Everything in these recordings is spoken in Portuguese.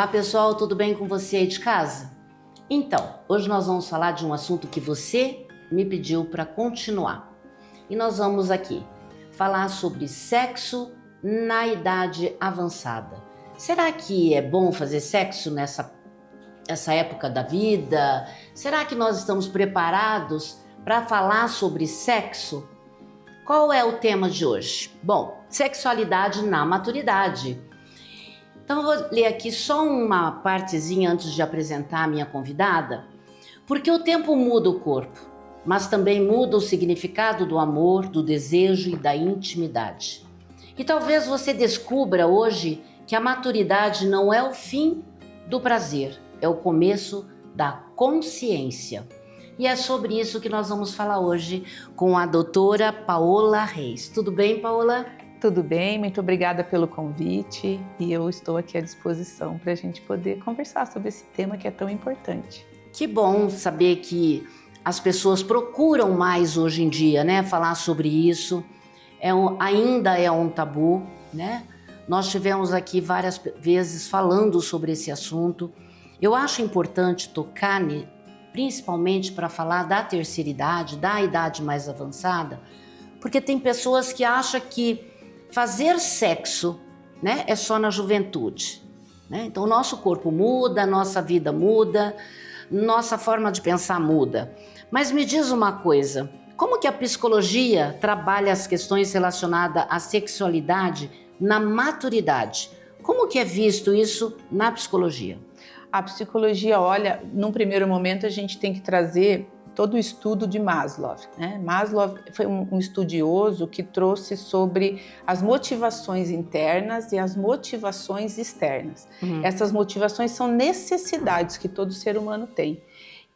Olá pessoal, tudo bem com você aí de casa? Então, hoje nós vamos falar de um assunto que você me pediu para continuar. E nós vamos aqui falar sobre sexo na idade avançada. Será que é bom fazer sexo nessa época da vida? Será que nós estamos preparados para falar sobre sexo? Qual é o tema de hoje? Bom, sexualidade na maturidade. Então eu vou ler aqui só uma partezinha antes de apresentar a minha convidada, porque o tempo muda o corpo, mas também muda o significado do amor, do desejo e da intimidade. E talvez você descubra hoje que a maturidade não é o fim do prazer, é o começo da consciência. E é sobre isso que nós vamos falar hoje com a doutora Paola Reis. Tudo bem, Paola? Tudo bem, muito obrigada pelo convite e eu estou aqui à disposição para a gente poder conversar sobre esse tema que é tão importante. Que bom saber que as pessoas procuram mais hoje em dia, né? Falar sobre isso. Ainda é um tabu, né? Nós tivemos aqui várias vezes falando sobre esse assunto. Eu acho importante tocar, principalmente para falar da terceira idade, da idade mais avançada, porque tem pessoas que acham que fazer sexo, né, é só na juventude, né? Então, o nosso corpo muda, nossa vida muda, nossa forma de pensar muda. Mas me diz uma coisa, como que a psicologia trabalha as questões relacionadas à sexualidade na maturidade? Como que é visto isso na psicologia? A psicologia, olha, num primeiro momento a gente tem que trazer todo o estudo de Maslow, né? Maslow foi um estudioso que trouxe sobre as motivações internas e as motivações externas. Essas motivações são necessidades que todo ser humano tem.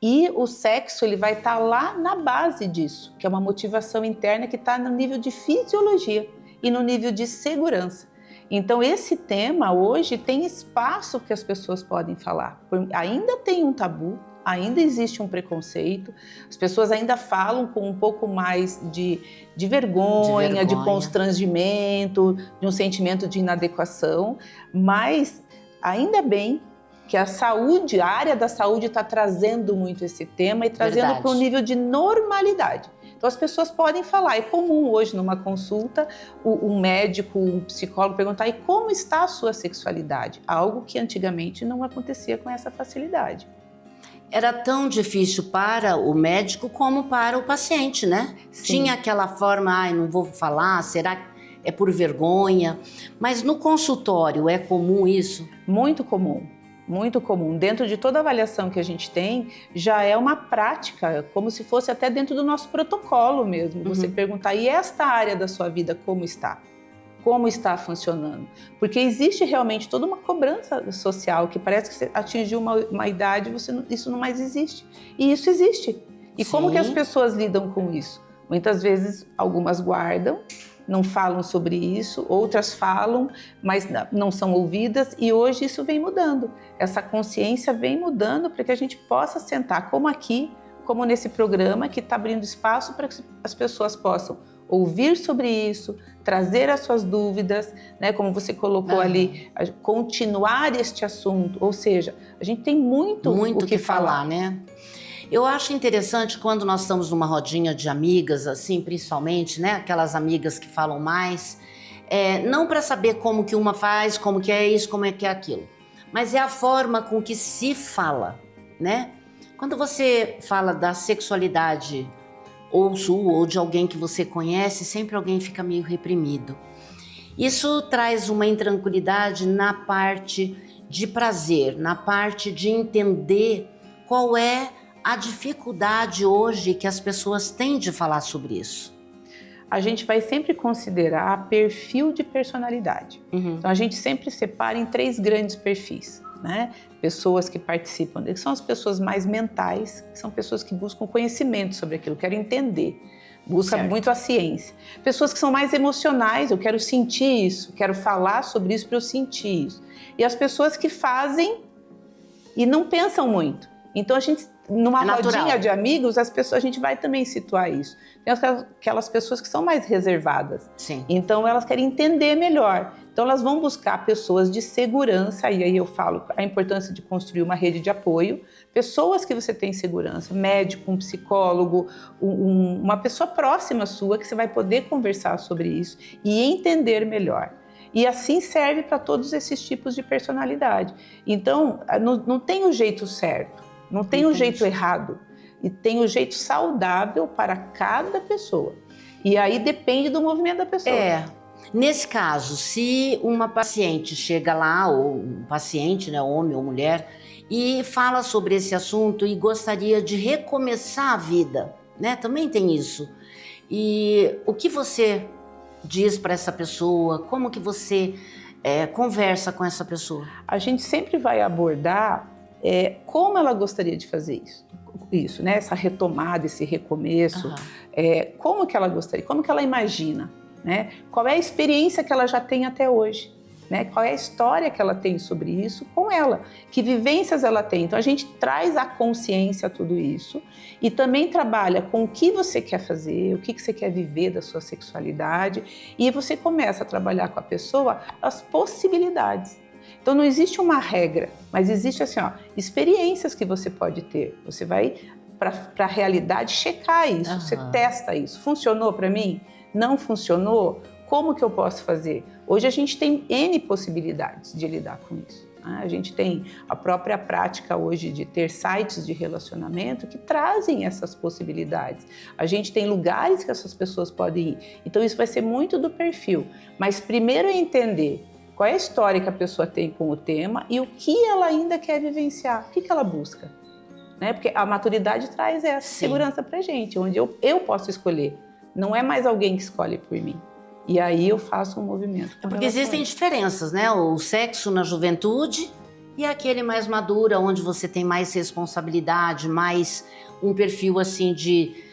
E o sexo ele vai estar lá na base disso, que é uma motivação interna que está no nível de fisiologia e no nível de segurança. Então esse tema hoje tem espaço que as pessoas podem falar. Ainda tem um tabu, ainda existe um preconceito, as pessoas ainda falam com um pouco mais de vergonha, de constrangimento, de um sentimento de inadequação, mas ainda bem que a saúde, a área da saúde está trazendo muito esse tema e trazendo para um nível de normalidade. Então as pessoas podem falar, é comum hoje numa consulta um médico, um psicólogo perguntar, e como está a sua sexualidade? Algo que antigamente não acontecia com essa facilidade. Era tão difícil para o médico como para o paciente, né? Sim. Tinha aquela forma, não vou falar, será que é por vergonha? Mas no consultório é comum isso? Muito comum. Muito comum. Dentro de toda a avaliação que a gente tem, já é uma prática, como se fosse até dentro do nosso protocolo mesmo. Você perguntar, e esta área da sua vida como está? Como está funcionando? Porque existe realmente toda uma cobrança social que parece que você atingiu uma idade, isso não mais existe. E isso existe. E Sim. Como que as pessoas lidam com isso? Muitas vezes, algumas guardam, não falam sobre isso, outras falam, mas não são ouvidas, e hoje isso vem mudando. Essa consciência vem mudando para que a gente possa sentar, como aqui, como nesse programa, que está abrindo espaço para que as pessoas possam ouvir sobre isso, trazer as suas dúvidas, né, como você colocou ali, continuar este assunto, ou seja, a gente tem muito o que falar, né? Eu acho interessante quando nós estamos numa rodinha de amigas, assim, principalmente, né? Aquelas amigas que falam mais, não para saber como que uma faz, como que é isso, como é que é aquilo, mas é a forma com que se fala, né? Quando você fala da sexualidade, ou sua, ou de alguém que você conhece, sempre alguém fica meio reprimido. Isso traz uma intranquilidade na parte de prazer, na parte de entender qual é a dificuldade hoje que as pessoas têm de falar sobre isso. A gente vai sempre considerar perfil de personalidade. Então a gente sempre separa em 3 grandes perfis, né? Pessoas que participam, que são as pessoas mais mentais, que são pessoas que buscam conhecimento sobre aquilo, querem entender, buscam muito a ciência. Pessoas que são mais emocionais, eu quero sentir isso, quero falar sobre isso para eu sentir isso. E as pessoas que fazem e não pensam muito. Então a gente numa É natural. rodinha de amigos, a gente vai também situar isso. Tem aquelas pessoas que são mais reservadas. Sim. Então, elas querem entender melhor. Então, elas vão buscar pessoas de segurança, e aí eu falo a importância de construir uma rede de apoio, pessoas que você tem segurança, médico, um psicólogo, uma pessoa próxima sua que você vai poder conversar sobre isso e entender melhor. E assim serve para todos esses tipos de personalidade. Então, não tem o jeito certo, não tem o jeito errado, e tem o jeito saudável para cada pessoa. E aí depende do movimento da pessoa. Nesse caso, se uma paciente chega lá, ou um paciente, né, homem ou mulher, e fala sobre esse assunto e gostaria de recomeçar a vida, né? Também tem isso. E o que você diz para essa pessoa? Como que você conversa com essa pessoa? A gente sempre vai abordar como ela gostaria de fazer isso, né? Essa retomada, esse recomeço. Como que ela gostaria, como que ela imagina, né? Qual é a experiência que ela já tem até hoje, né? Qual é a história que ela tem sobre isso com ela, que vivências ela tem. Então a gente traz à consciência tudo isso e também trabalha com o que você quer fazer, o que você quer viver da sua sexualidade, e você começa a trabalhar com a pessoa as possibilidades. Então não existe uma regra, mas existe assim, experiências que você pode ter. Você vai para a realidade checar isso, você testa isso. Funcionou para mim? Não funcionou? Como que eu posso fazer? Hoje a gente tem N possibilidades de lidar com isso. A gente tem a própria prática hoje de ter sites de relacionamento que trazem essas possibilidades. A gente tem lugares que essas pessoas podem ir. Então isso vai ser muito do perfil. Mas primeiro é entender qual é a história que a pessoa tem com o tema e o que ela ainda quer vivenciar, o que ela busca. Né? Porque a maturidade traz essa segurança pra gente, onde eu posso escolher. Não é mais alguém que escolhe por mim. E aí eu faço um movimento. Porque existem diferenças, né? O sexo na juventude e aquele mais maduro, onde você tem mais responsabilidade, mais um perfil assim de...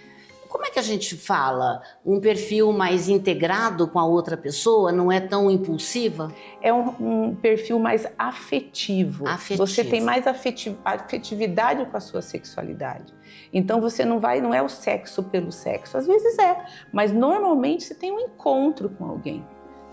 Como é que a gente fala? Um perfil mais integrado com a outra pessoa, não é tão impulsiva? É um perfil mais afetivo. Você tem mais afetividade com a sua sexualidade. Então você não é o sexo pelo sexo. Às vezes mas normalmente você tem um encontro com alguém.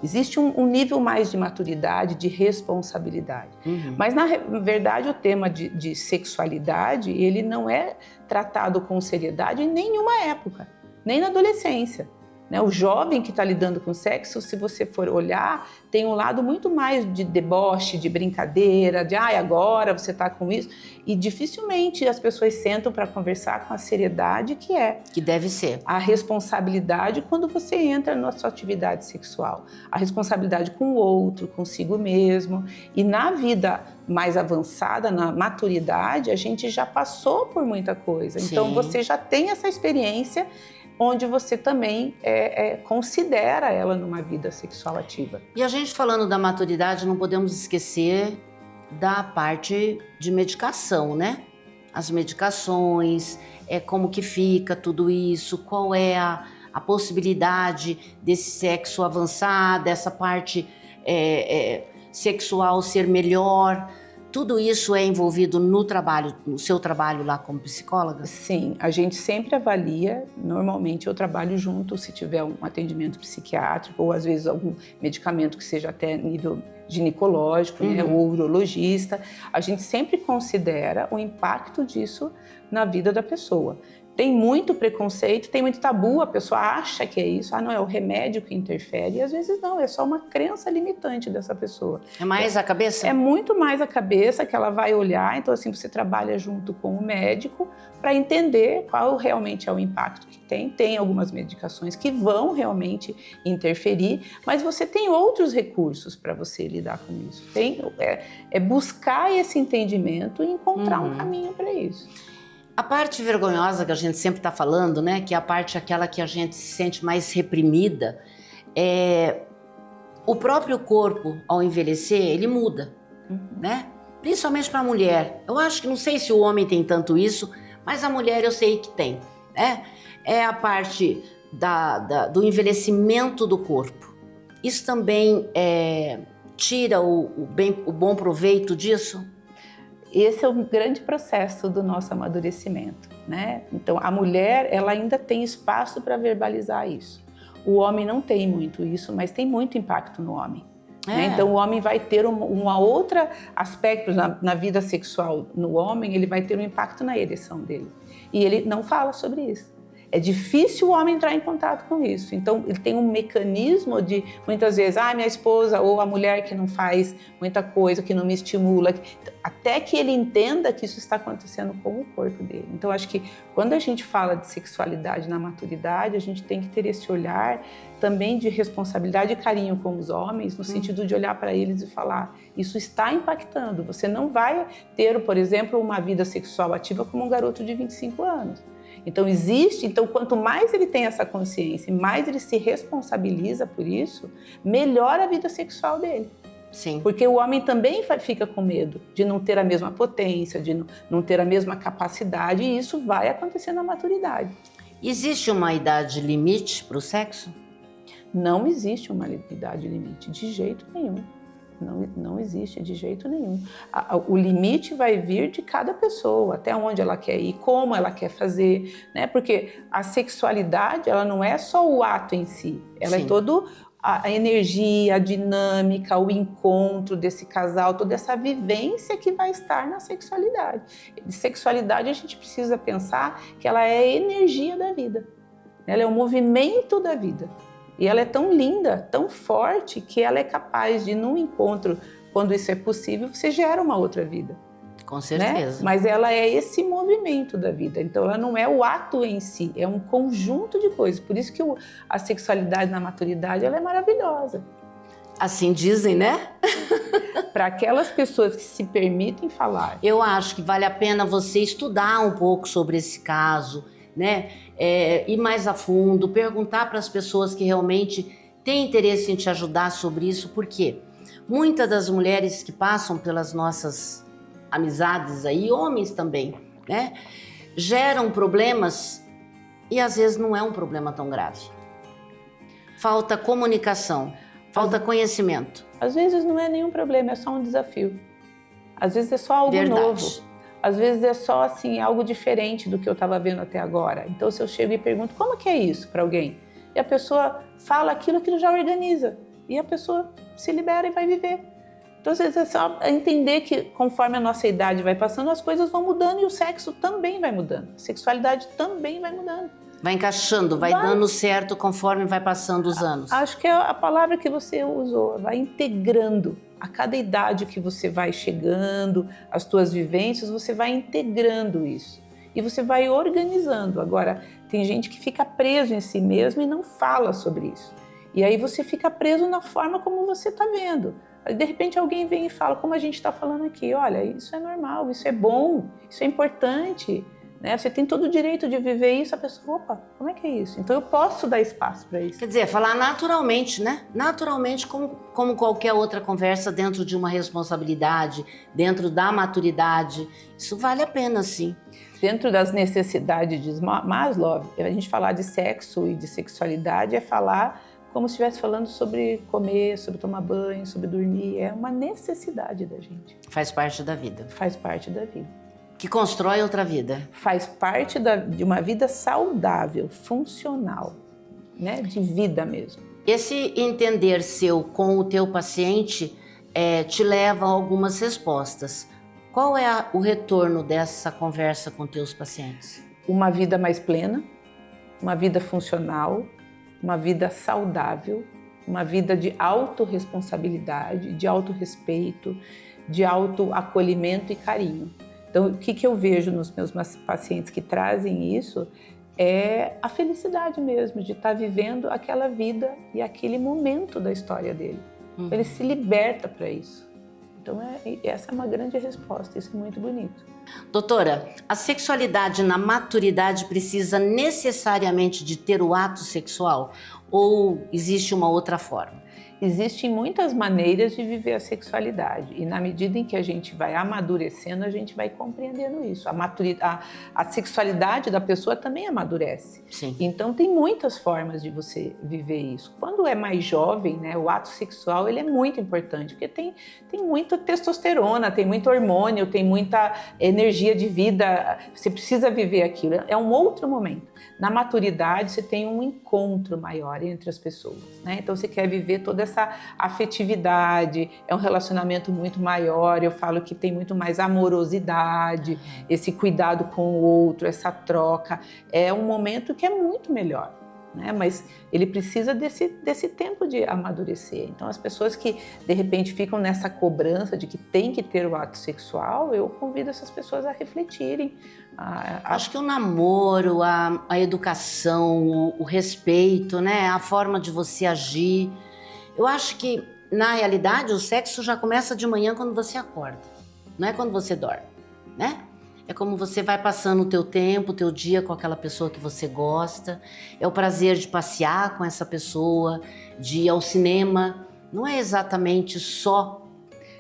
Existe um nível mais de maturidade, de responsabilidade. Mas, na verdade, o tema de sexualidade, ele não é tratado com seriedade em nenhuma época, nem na adolescência. Né? O jovem que está lidando com sexo, se você for olhar, tem um lado muito mais de deboche, de brincadeira, de agora você está com isso. E dificilmente as pessoas sentam para conversar com a seriedade que deve ser. A responsabilidade quando você entra na sua atividade sexual. A responsabilidade com o outro, consigo mesmo. E na vida mais avançada, na maturidade, a gente já passou por muita coisa. Sim. Então você já tem essa experiência onde você também considera ela numa vida sexual ativa. E a gente falando da maturidade, não podemos esquecer da parte de medicação, né? As medicações, como que fica tudo isso, qual é a possibilidade desse sexo avançar, dessa parte sexual ser melhor. Tudo isso é envolvido no seu trabalho lá como psicóloga? Sim, a gente sempre avalia, normalmente eu trabalho junto se tiver um atendimento psiquiátrico ou às vezes algum medicamento que seja até nível ginecológico, né, ou urologista. A gente sempre considera o impacto disso na vida da pessoa. Tem muito preconceito, tem muito tabu, a pessoa acha que é isso, não, é o remédio que interfere, e às vezes não, é só uma crença limitante dessa pessoa. É mais a cabeça? É muito mais a cabeça que ela vai olhar, então assim, você trabalha junto com o médico para entender qual realmente é o impacto que tem. Tem algumas medicações que vão realmente interferir, mas você tem outros recursos para você lidar com isso. É buscar esse entendimento e encontrar um caminho para isso. A parte vergonhosa que a gente sempre está falando, né, que é a parte aquela que a gente se sente mais reprimida, o próprio corpo, ao envelhecer, ele muda, né? Principalmente para a mulher. Eu acho que, não sei se o homem tem tanto isso, mas a mulher eu sei que tem, né? É a parte do envelhecimento do corpo. Isso também tira o bom proveito disso? esse é um grande processo do nosso amadurecimento, né? Então, a mulher, ela ainda tem espaço para verbalizar isso. O homem não tem muito isso, mas tem muito impacto no homem. Né? Então, o homem vai ter uma outra aspecto na vida sexual no homem, ele vai ter um impacto na ereção dele. E ele não fala sobre isso. É difícil o homem entrar em contato com isso. Então, ele tem um mecanismo de, muitas vezes, minha esposa ou a mulher que não faz muita coisa, que não me estimula, até que ele entenda que isso está acontecendo com o corpo dele. Então, acho que quando a gente fala de sexualidade na maturidade, a gente tem que ter esse olhar também de responsabilidade e carinho com os homens, no sentido de olhar para eles e falar, isso está impactando. Você não vai ter, por exemplo, uma vida sexual ativa como um garoto de 25 anos. Então, quanto mais ele tem essa consciência e mais ele se responsabiliza por isso, melhor a vida sexual dele. Sim. Porque o homem também fica com medo de não ter a mesma potência, de não ter a mesma capacidade, e isso vai acontecer na maturidade. Existe uma idade limite para o sexo? Não existe uma idade limite, de jeito nenhum. Não existe de jeito nenhum. O limite vai vir de cada pessoa, até onde ela quer ir, como ela quer fazer, né? Porque a sexualidade, ela não é só o ato em si, ela Sim. é toda a energia, a dinâmica, o encontro desse casal, toda essa vivência que vai estar na sexualidade. De sexualidade, a gente precisa pensar que ela é a energia da vida, ela é o movimento da vida. E ela é tão linda, tão forte, que ela é capaz de, num encontro, quando isso é possível, você gera uma outra vida. Com certeza. Né? Mas ela é esse movimento da vida. Então, ela não é o ato em si, é um conjunto de coisas. Por isso que a sexualidade na maturidade, ela é maravilhosa. Assim dizem, né? Para aquelas pessoas que se permitem falar. Eu acho que vale a pena você estudar um pouco sobre esse caso, né? Ir mais a fundo, perguntar para as pessoas que realmente têm interesse em te ajudar sobre isso, porque muitas das mulheres que passam pelas nossas amizades aí, homens também, né? Geram problemas e às vezes não é um problema tão grave. Falta comunicação, falta conhecimento. Às vezes não é nenhum problema, é só um desafio. Às vezes é só algo novo. Às vezes é só assim, algo diferente do que eu estava vendo até agora. Então, se eu chego e pergunto, como que é isso para alguém? E a pessoa fala aquilo já organiza. E a pessoa se libera e vai viver. Então, às vezes é só entender que conforme a nossa idade vai passando, as coisas vão mudando e o sexo também vai mudando. A sexualidade também vai mudando. Vai encaixando, vai dando certo conforme vai passando os anos. Acho que é a palavra que você usou, vai integrando. A cada idade que você vai chegando, as tuas vivências, você vai integrando isso. E você vai organizando. Agora, tem gente que fica preso em si mesmo e não fala sobre isso. E aí você fica preso na forma como você está vendo. Aí, de repente, alguém vem e fala, como a gente está falando aqui, olha, isso é normal, isso é bom, isso é importante. Né? Você tem todo o direito de viver isso, a pessoa, opa, como é que é isso? Então eu posso dar espaço para isso. Quer dizer, falar naturalmente, né? Naturalmente, como qualquer outra conversa, dentro de uma responsabilidade, dentro da maturidade. Isso vale a pena, sim. Dentro das necessidades de Maslow, a gente falar de sexo e de sexualidade é falar como se estivesse falando sobre comer, sobre tomar banho, sobre dormir. É uma necessidade da gente. Faz parte da vida. Faz parte da vida. Que constrói outra vida. Faz parte de uma vida saudável, funcional, né? De vida mesmo. Esse entender seu com o teu paciente te leva a algumas respostas. Qual é o retorno dessa conversa com teus pacientes? Uma vida mais plena, uma vida funcional, uma vida saudável, uma vida de autorresponsabilidade, de autorrespeito, de autoacolhimento e carinho. Então, o que eu vejo nos meus pacientes que trazem isso é a felicidade mesmo de estar vivendo aquela vida e aquele momento da história dele. Uhum. Ele se liberta para isso. Então, essa é uma grande resposta, isso é muito bonito. Doutora, a sexualidade na maturidade precisa necessariamente de ter o ato sexual ou existe uma outra forma? Existem muitas maneiras de viver a sexualidade e na medida em que a gente vai amadurecendo, a gente vai compreendendo isso. A sexualidade da pessoa também amadurece. Sim. Então tem muitas formas de você viver isso. Quando é mais jovem, né, o ato sexual ele é muito importante, porque tem muita testosterona, tem muito hormônio, tem muita energia de vida, você precisa viver aquilo. É um outro momento. Na maturidade, você tem um encontro maior entre as pessoas, né? Então, você quer viver toda essa afetividade, é um relacionamento muito maior, eu falo que tem muito mais amorosidade, esse cuidado com o outro, essa troca. É um momento que é muito melhor, né? Mas ele precisa desse tempo de amadurecer. Então, as pessoas que, de repente, ficam nessa cobrança de que tem que ter o ato sexual, eu convido essas pessoas a refletirem. Acho que o namoro, a educação, o respeito, né? A forma de você agir. Eu acho que, na realidade, o sexo já começa de manhã quando você acorda. Não é quando você dorme, né? É como você vai passando o teu tempo, o teu dia com aquela pessoa que você gosta. É o prazer de passear com essa pessoa, de ir ao cinema. Não é exatamente só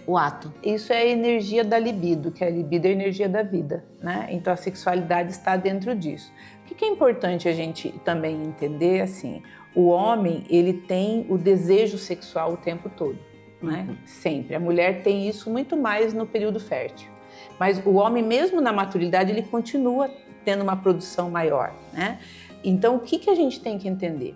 o ato. Isso é a energia da libido, que a libido é a energia da vida, né? Então a sexualidade está dentro disso. O que é importante a gente também entender, assim, o homem, ele tem o desejo sexual o tempo todo, né? Sempre. A mulher tem isso muito mais no período fértil. Mas o homem, mesmo na maturidade, ele continua tendo uma produção maior, né? Então, o que a gente tem que entender?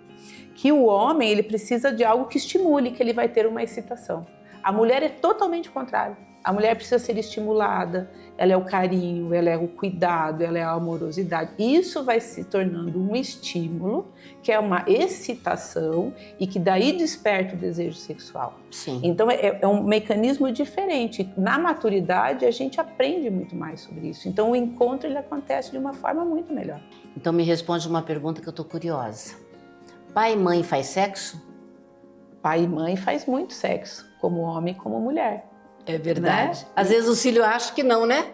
Que o homem, ele precisa de algo que estimule, que ele vai ter uma excitação. A mulher é totalmente o contrário. A mulher precisa ser estimulada, ela é o carinho, ela é o cuidado, ela é a amorosidade. Isso vai se tornando um estímulo, que é uma excitação e que daí desperta o desejo sexual. Sim. Então é um mecanismo diferente. Na maturidade a gente aprende muito mais sobre isso. Então o encontro ele acontece de uma forma muito melhor. Então me responde uma pergunta que eu tô curiosa. Pai e mãe faz sexo? Pai e mãe faz muito sexo, como homem e como mulher. É verdade. Né? Às vezes o filho acha que não, né?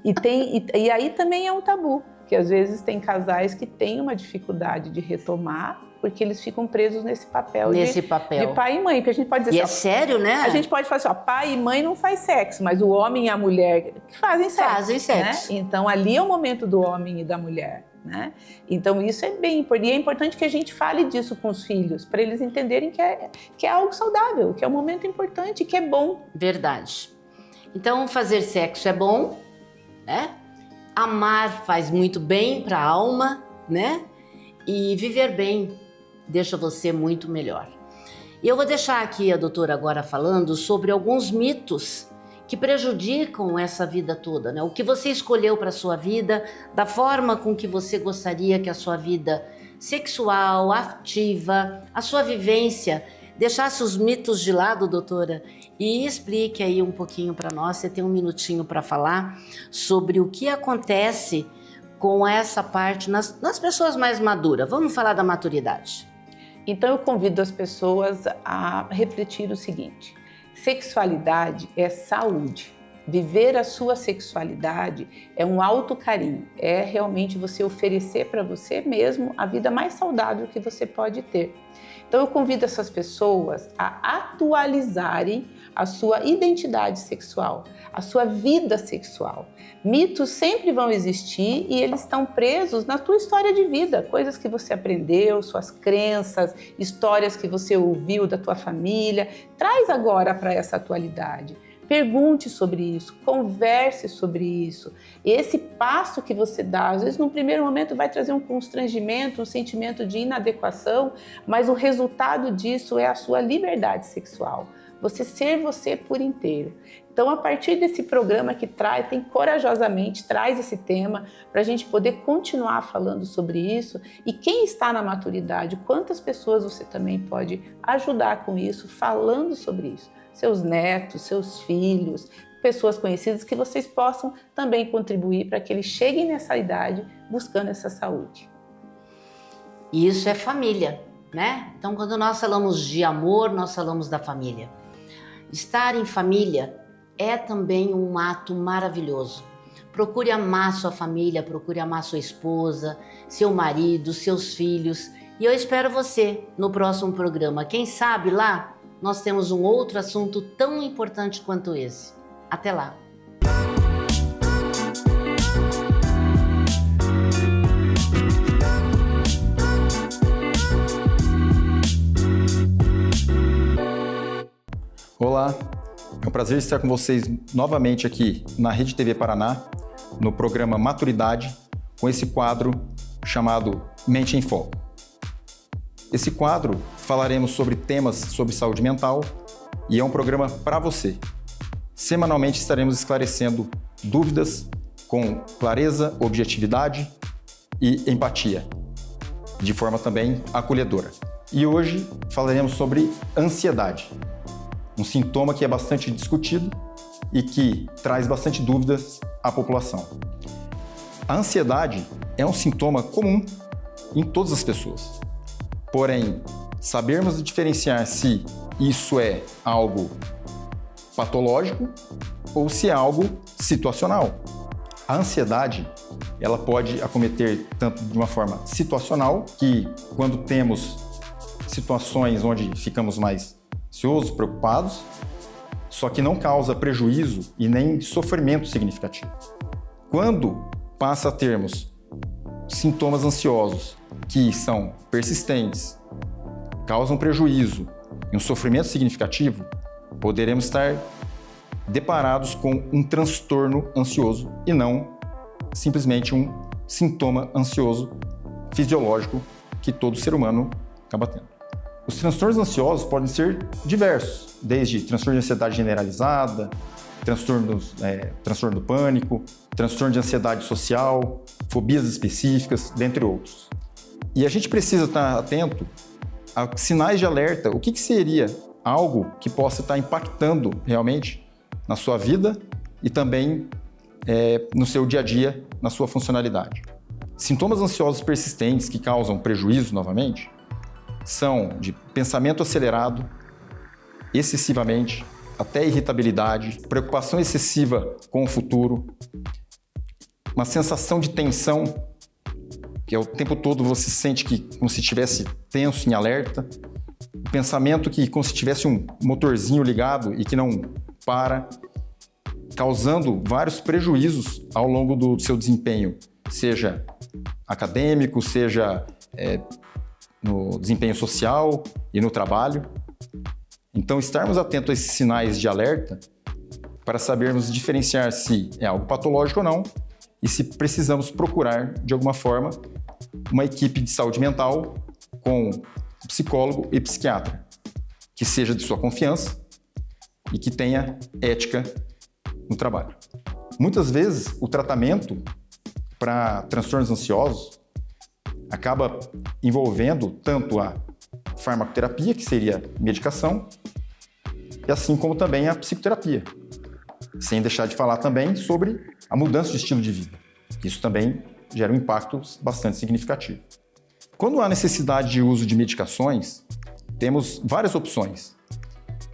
E aí também é um tabu, que às vezes tem casais que têm uma dificuldade de retomar, porque eles ficam presos nesse papel, de pai e mãe, porque a gente pode dizer e assim, é sério, né? A gente pode falar assim, ó, pai e mãe não faz sexo, mas o homem e a mulher fazem sexo. Fazem sexo. Né? Então ali é o momento do homem e da mulher. Né? Então isso é bem importante, e é importante que a gente fale disso com os filhos, para eles entenderem que é algo saudável, que é um momento importante, que é bom. Verdade. Então fazer sexo é bom, né? Amar faz muito bem para a alma, né? E viver bem deixa você muito melhor. E eu vou deixar aqui a doutora agora falando sobre alguns mitos que prejudicam essa vida toda, né? O que você escolheu para a sua vida, da forma com que você gostaria que a sua vida sexual, afetiva, a sua vivência, deixasse os mitos de lado, doutora, e explique aí um pouquinho para nós, você tem um minutinho para falar sobre o que acontece com essa parte nas pessoas mais maduras. Vamos falar da maturidade. Então eu convido as pessoas a refletir o seguinte: sexualidade é saúde. Viver a sua sexualidade é um autocarinho, é realmente você oferecer para você mesmo a vida mais saudável que você pode ter. Então eu convido essas pessoas a atualizarem a sua identidade sexual, a sua vida sexual. Mitos sempre vão existir e eles estão presos na tua história de vida, coisas que você aprendeu, suas crenças, histórias que você ouviu da tua família. Traz agora para essa atualidade. Pergunte sobre isso, converse sobre isso. Esse passo que você dá, às vezes, num primeiro momento vai trazer um constrangimento, um sentimento de inadequação, mas o resultado disso é a sua liberdade sexual. Você ser você por inteiro. Então, a partir desse programa que tem corajosamente, traz esse tema para a gente poder continuar falando sobre isso. E quem está na maturidade, quantas pessoas você também pode ajudar com isso, falando sobre isso. Seus netos, seus filhos, pessoas conhecidas, que vocês possam também contribuir para que eles cheguem nessa idade buscando essa saúde. E isso é família, né? Então, quando nós falamos de amor, nós falamos da família. Estar em família é também um ato maravilhoso. Procure amar sua família, procure amar sua esposa, seu marido, seus filhos. E eu espero você no próximo programa. Quem sabe lá nós temos um outro assunto tão importante quanto esse. Até lá! Olá, é um prazer estar com vocês novamente aqui na Rede TV Paraná, no programa Maturidade, com esse quadro chamado Mente em Foco. Esse quadro falaremos sobre temas sobre saúde mental e é um programa para você. Semanalmente estaremos esclarecendo dúvidas com clareza, objetividade e empatia, de forma também acolhedora. E hoje falaremos sobre ansiedade, um sintoma que é bastante discutido e que traz bastante dúvidas à população. A ansiedade é um sintoma comum em todas as pessoas. Porém, sabermos diferenciar se isso é algo patológico ou se é algo situacional. A ansiedade, ela pode acometer tanto de uma forma situacional, que quando temos situações onde ficamos mais ansiosos, preocupados, só que não causa prejuízo e nem sofrimento significativo. Quando passa a termos sintomas ansiosos que são persistentes, causam prejuízo e um sofrimento significativo, poderemos estar deparados com um transtorno ansioso e não simplesmente um sintoma ansioso fisiológico que todo ser humano acaba tendo. Os transtornos ansiosos podem ser diversos, desde transtorno de ansiedade generalizada, transtorno do pânico, transtorno de ansiedade social, fobias específicas, dentre outros. E a gente precisa estar atento a sinais de alerta. O que seria algo que possa estar impactando realmente na sua vida e também no seu dia a dia, na sua funcionalidade. Sintomas ansiosos persistentes que causam prejuízo novamente são de pensamento acelerado, excessivamente, até irritabilidade, preocupação excessiva com o futuro, uma sensação de tensão, que é o tempo todo você sente que como se estivesse tenso, em alerta, o pensamento que como se tivesse um motorzinho ligado e que não para, causando vários prejuízos ao longo do seu desempenho, seja acadêmico, seja no desempenho social e no trabalho. Então, estarmos atentos a esses sinais de alerta para sabermos diferenciar se é algo patológico ou não e se precisamos procurar, de alguma forma, uma equipe de saúde mental com psicólogo e psiquiatra, que seja de sua confiança e que tenha ética no trabalho. Muitas vezes, o tratamento para transtornos ansiosos acaba envolvendo tanto a farmacoterapia, que seria medicação, e assim como também a psicoterapia. Sem deixar de falar também sobre a mudança de estilo de vida. Isso também gera um impacto bastante significativo. Quando há necessidade de uso de medicações, temos várias opções.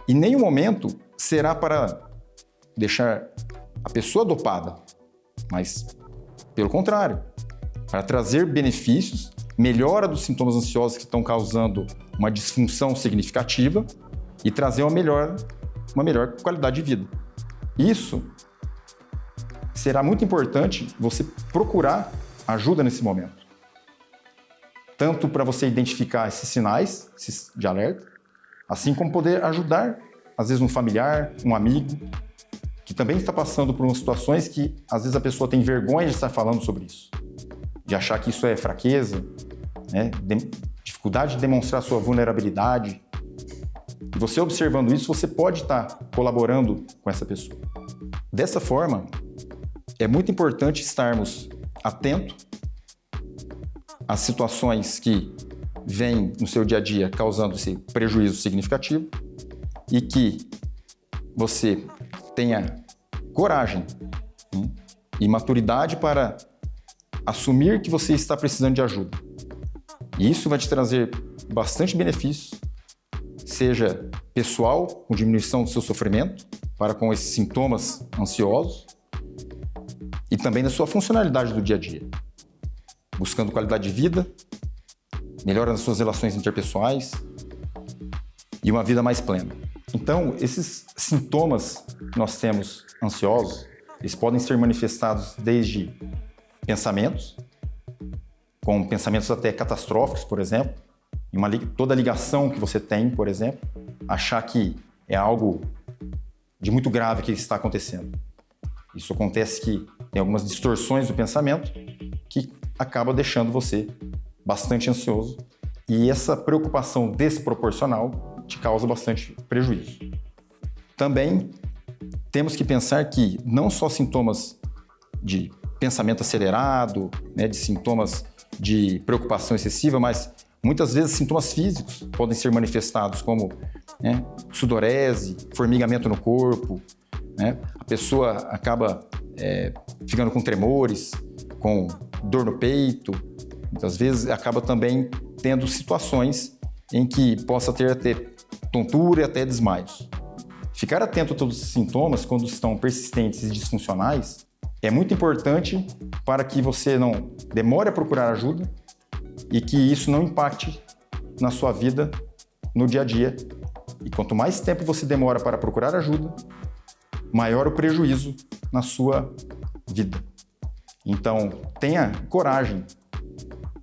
Em nenhum momento será para deixar a pessoa dopada, mas, pelo contrário, para trazer benefícios, melhora dos sintomas ansiosos que estão causando uma disfunção significativa e trazer uma melhor qualidade de vida. Isso será muito importante você procurar ajuda nesse momento. Tanto para você identificar esses sinais de alerta, assim como poder ajudar, às vezes, um familiar, um amigo, que também está passando por umas situações que, às vezes, a pessoa tem vergonha de estar falando sobre isso, de achar que isso é fraqueza, né? Dificuldade de demonstrar sua vulnerabilidade. E você observando isso, você pode estar colaborando com essa pessoa. Dessa forma, é muito importante estarmos atentos às situações que vêm no seu dia a dia causando esse prejuízo significativo e que você tenha coragem, né, e maturidade para assumir que você está precisando de ajuda. E isso vai te trazer bastante benefícios, seja pessoal, com diminuição do seu sofrimento, para com esses sintomas ansiosos, e também na sua funcionalidade do dia a dia, buscando qualidade de vida, melhora nas suas relações interpessoais e uma vida mais plena. Então, esses sintomas que nós temos ansiosos, eles podem ser manifestados desde pensamentos, com pensamentos até catastróficos, por exemplo, toda a ligação que você tem, por exemplo, achar que é algo de muito grave que está acontecendo. Isso acontece que tem algumas distorções do pensamento que acaba deixando você bastante ansioso e essa preocupação desproporcional te causa bastante prejuízo. Também temos que pensar que não só sintomas de pensamento acelerado, né, de sintomas de preocupação excessiva, mas muitas vezes sintomas físicos podem ser manifestados como, né, sudorese, formigamento no corpo, né? A pessoa acaba ficando com tremores, com dor no peito, muitas vezes acaba também tendo situações em que possa ter até tontura e até desmaios. Ficar atento a todos os sintomas quando estão persistentes e disfuncionais é muito importante para que você não demore a procurar ajuda e que isso não impacte na sua vida no dia a dia. E quanto mais tempo você demora para procurar ajuda, maior o prejuízo na sua vida. Então, tenha coragem,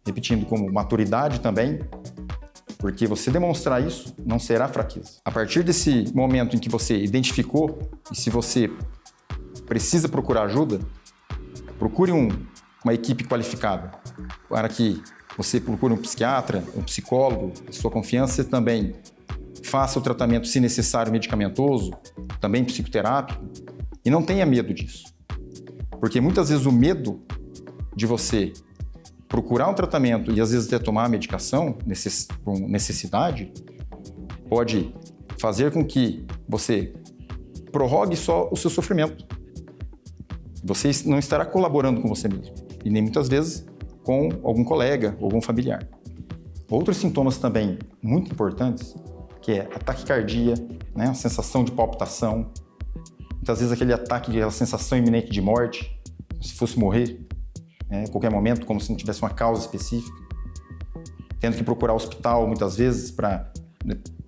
repetindo como maturidade também, porque você demonstrar isso não será fraqueza. A partir desse momento em que você identificou e se você precisa procurar ajuda, procure uma equipe qualificada para que você procure um psiquiatra, um psicólogo de sua confiança e também faça o tratamento, se necessário, medicamentoso, também psicoterápico, e não tenha medo disso. Porque muitas vezes o medo de você procurar um tratamento e às vezes até tomar a medicação com necessidade pode fazer com que você prorrogue só o seu sofrimento. Você não estará colaborando com você mesmo e nem muitas vezes com algum colega ou algum familiar. Outros sintomas também muito importantes, que é a taquicardia, né, a sensação de palpitação, muitas vezes aquele ataque, aquela sensação iminente de morte, se fosse morrer, né, a qualquer momento, como se não tivesse uma causa específica, tendo que procurar hospital muitas vezes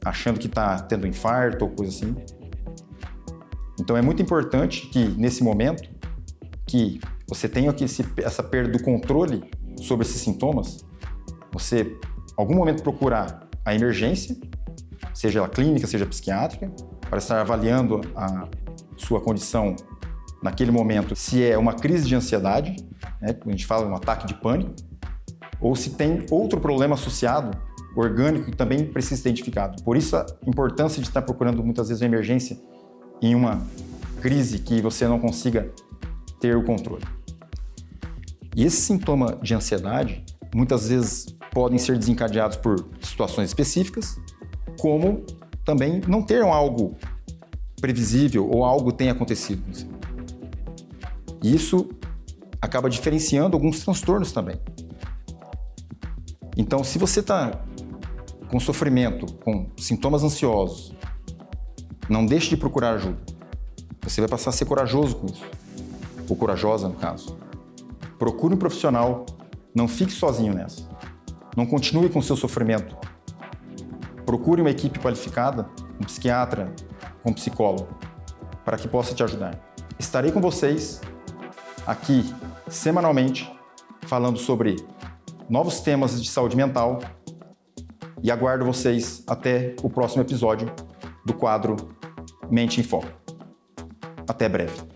achando que está tendo infarto ou coisa assim. Então é muito importante que nesse momento que você tenha essa perda do controle sobre esses sintomas, você em algum momento procurar a emergência, seja ela clínica, seja psiquiátrica, para estar avaliando a sua condição naquele momento, se é uma crise de ansiedade, né, a gente fala um ataque de pânico, ou se tem outro problema associado, orgânico, que também precisa ser identificado. Por isso a importância de estar procurando muitas vezes uma emergência em uma crise que você não consiga ter o controle. E esse sintoma de ansiedade, muitas vezes podem ser desencadeados por situações específicas, como também não ter algo previsível ou algo tenha acontecido com você. E isso acaba diferenciando alguns transtornos também. Então, se você está com sofrimento, com sintomas ansiosos, não deixe de procurar ajuda. Você vai passar a ser corajoso com isso, ou corajosa no caso. Procure um profissional, não fique sozinho nessa. Não continue com o seu sofrimento. Procure uma equipe qualificada, um psiquiatra, um psicólogo, para que possa te ajudar. Estarei com vocês aqui semanalmente, falando sobre novos temas de saúde mental e aguardo vocês até o próximo episódio do quadro Mente em Foco. Até breve.